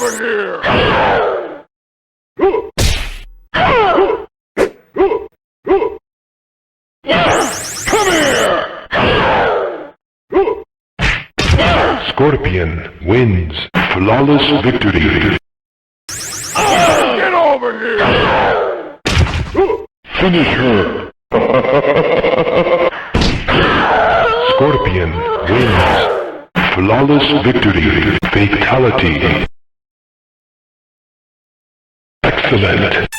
over here! Come here! Scorpion wins. Flawless victory. Get over here! Finish her. Scorpion wins. Flawless victory. Fatality. Excellent.